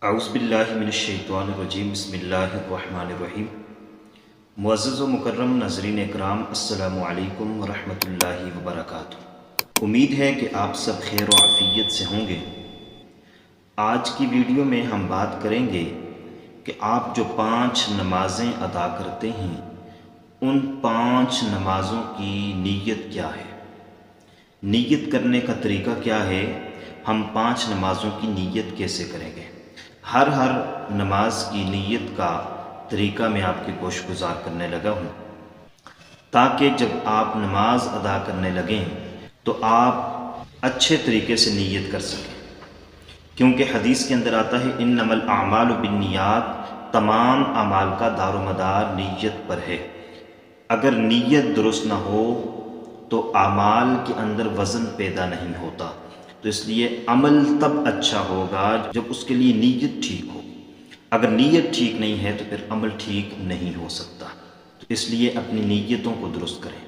اعوذ باللہ من الشیطان الرجیم بسم اللہ الرحمن الرحیم۔ معزز و مکرم ناظرین اکرام، السلام علیکم ورحمۃ اللہ وبرکاتہ۔ امید ہے کہ آپ سب خیر و عافیت سے ہوں گے۔ آج کی ویڈیو میں ہم بات کریں گے کہ آپ جو 5 نمازیں ادا کرتے ہیں ان 5 نمازوں کی نیت کیا ہے، نیت کرنے کا طریقہ کیا ہے، ہم 5 نمازوں کی نیت کیسے کریں گے۔ ہر نماز کی نیت کا طریقہ میں آپ کی گوش گزار کرنے لگا ہوں، تاکہ جب آپ نماز ادا کرنے لگیں تو آپ اچھے طریقے سے نیت کر سکیں، کیونکہ حدیث کے اندر آتا ہے انما الاعمال بالنیات، تمام اعمال کا دار و مدار نیت پر ہے۔ اگر نیت درست نہ ہو تو اعمال کے اندر وزن پیدا نہیں ہوتا، تو اس لیے عمل تب اچھا ہوگا جب اس کے لیے نیت ٹھیک ہو۔ اگر نیت ٹھیک نہیں ہے تو پھر عمل ٹھیک نہیں ہو سکتا، تو اس لیے اپنی نیتوں کو درست کریں۔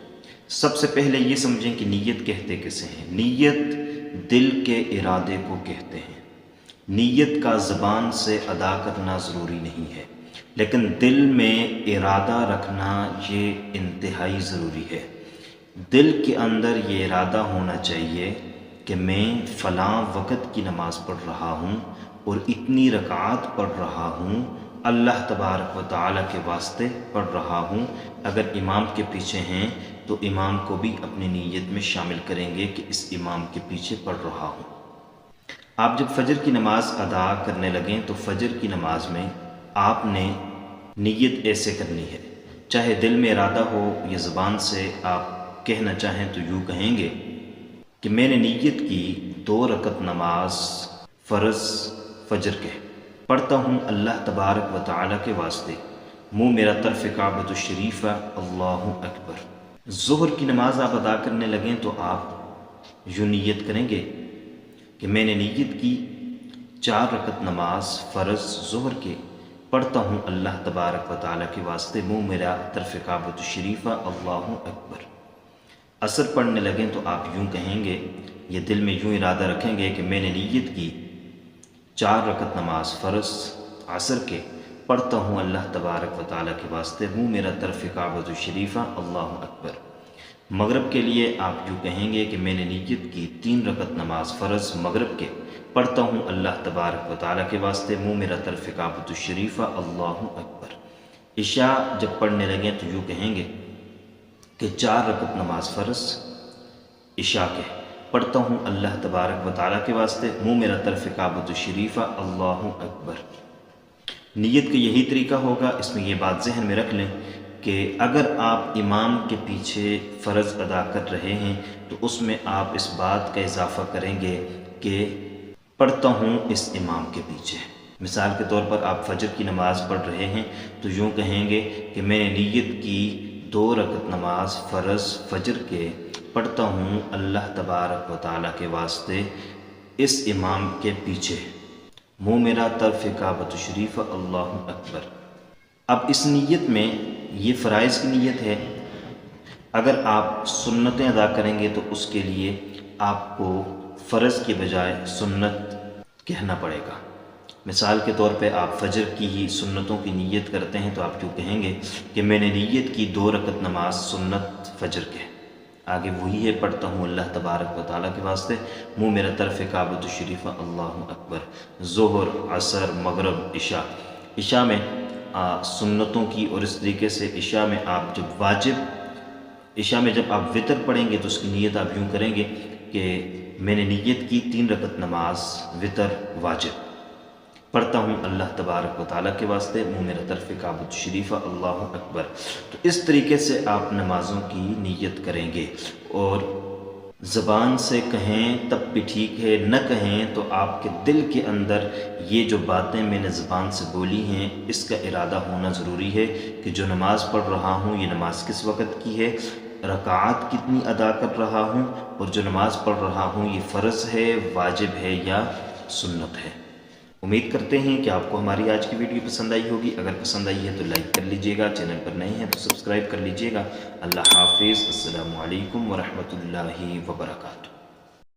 سب سے پہلے یہ سمجھیں کہ نیت کہتے کسے ہیں۔ نیت دل کے ارادے کو کہتے ہیں۔ نیت کا زبان سے ادا کرنا ضروری نہیں ہے، لیکن دل میں ارادہ رکھنا یہ انتہائی ضروری ہے۔ دل کے اندر یہ ارادہ ہونا چاہیے کہ میں فلاں وقت کی نماز پڑھ رہا ہوں اور اتنی رکعات پڑھ رہا ہوں، اللہ تبارک و تعالیٰ کے واسطے پڑھ رہا ہوں۔ اگر امام کے پیچھے ہیں تو امام کو بھی اپنی نیت میں شامل کریں گے کہ اس امام کے پیچھے پڑھ رہا ہوں۔ آپ جب فجر کی نماز ادا کرنے لگیں تو فجر کی نماز میں آپ نے نیت ایسے کرنی ہے، چاہے دل میں ارادہ ہو یا زبان سے آپ کہنا چاہیں تو یوں کہیں گے کہ میں نے نیت کی 2 رکعت نماز فرض فجر کے پڑھتا ہوں اللہ تبارک و تعالیٰ کے واسطے، منہ میرا طرف کعبۃ الشریف، اللہ اکبر۔ ظہر کی نماز آپ ادا کرنے لگیں تو آپ یوں نیت کریں گے کہ میں نے نیت کی 4 رکعت نماز فرض ظہر کے پڑھتا ہوں اللہ تبارک و تعالیٰ کے واسطے، منہ میرا طرف کعبۃ الشریف، اللہ اکبر۔ عصر پڑھنے لگیں تو آپ یوں کہیں گے، یہ دل میں یوں ارادہ رکھیں گے کہ میں نے نیت کی 4 رکعت نماز فرض عصر کے پڑھتا ہوں اللہ تبارک و تعالیٰ کے واسطے، منہ میرا طرف کعبۃ الشریف، اللہ اکبر۔ مغرب کے لیے آپ یوں کہیں گے کہ میں نے نیت کی 3 رکعت نماز فرض مغرب کے پڑھتا ہوں اللہ تبارک و تعالیٰ کے واسطے، منہ میرا طرف کعبۃ الشریف، اللہ اکبر۔ عشاء جب پڑھنے لگیں تو یوں کہیں گے کہ 4 رکعت نماز فرض عشاء کے پڑھتا ہوں اللہ تبارک و تعالیٰ کے واسطے، منہ میرا طرف کعبۃ الشریف، اللہ اکبر۔ نیت کا یہی طریقہ ہوگا۔ اس میں یہ بات ذہن میں رکھ لیں کہ اگر آپ امام کے پیچھے فرض ادا کر رہے ہیں تو اس میں آپ اس بات کا اضافہ کریں گے کہ پڑھتا ہوں اس امام کے پیچھے۔ مثال کے طور پر آپ فجر کی نماز پڑھ رہے ہیں تو یوں کہیں گے کہ میں نے نیت کی 2 رکعت نماز فرض فجر کے پڑھتا ہوں اللہ تبارک و تعالیٰ کے واسطے اس امام کے پیچھے، منہ میرا طرف کعبۃ الشریف، اللہ اکبر۔ اب اس نیت میں یہ فرائض کی نیت ہے۔ اگر آپ سنتیں ادا کریں گے تو اس کے لیے آپ کو فرض کے بجائے سنت کہنا پڑے گا۔ مثال کے طور پہ آپ فجر کی ہی سنتوں کی نیت کرتے ہیں تو آپ کیوں کہیں گے کہ میں نے نیت کی 2 رکعت نماز سنت فجر کے، آگے وہی ہے پڑھتا ہوں اللہ تبارک و تعالیٰ کے واسطے، منہ میرا طرف کعبۃ الشریف، اللہ اکبر۔ ظہر، عصر، مغرب، عشاء میں سنتوں کی، اور اس طریقے سے عشاء میں آپ جب آپ وطر پڑھیں گے تو اس کی نیت آپ یوں کریں گے کہ میں نے نیت کی 3 رکعت نماز وطر واجب پڑھتا ہوں اللہ تبارک و تعالیٰ کے واسطے، منہ میرا طرف کعبۃ الشریف، اللہ اکبر۔ تو اس طریقے سے آپ نمازوں کی نیت کریں گے، اور زبان سے کہیں تب بھی ٹھیک ہے، نہ کہیں تو آپ کے دل کے اندر یہ جو باتیں میں نے زبان سے بولی ہیں اس کا ارادہ ہونا ضروری ہے کہ جو نماز پڑھ رہا ہوں یہ نماز کس وقت کی ہے، رکعات کتنی ادا کر رہا ہوں، اور جو نماز پڑھ رہا ہوں یہ فرض ہے، واجب ہے یا سنت ہے۔ امید کرتے ہیں کہ آپ کو ہماری آج کی ویڈیو پسند آئی ہوگی۔ اگر پسند آئی ہے تو لائک کر لیجئے گا، چینل پر نئے ہیں تو سبسکرائب کر لیجئے گا۔ اللہ حافظ، السلام علیکم ورحمۃ اللہ وبرکاتہ۔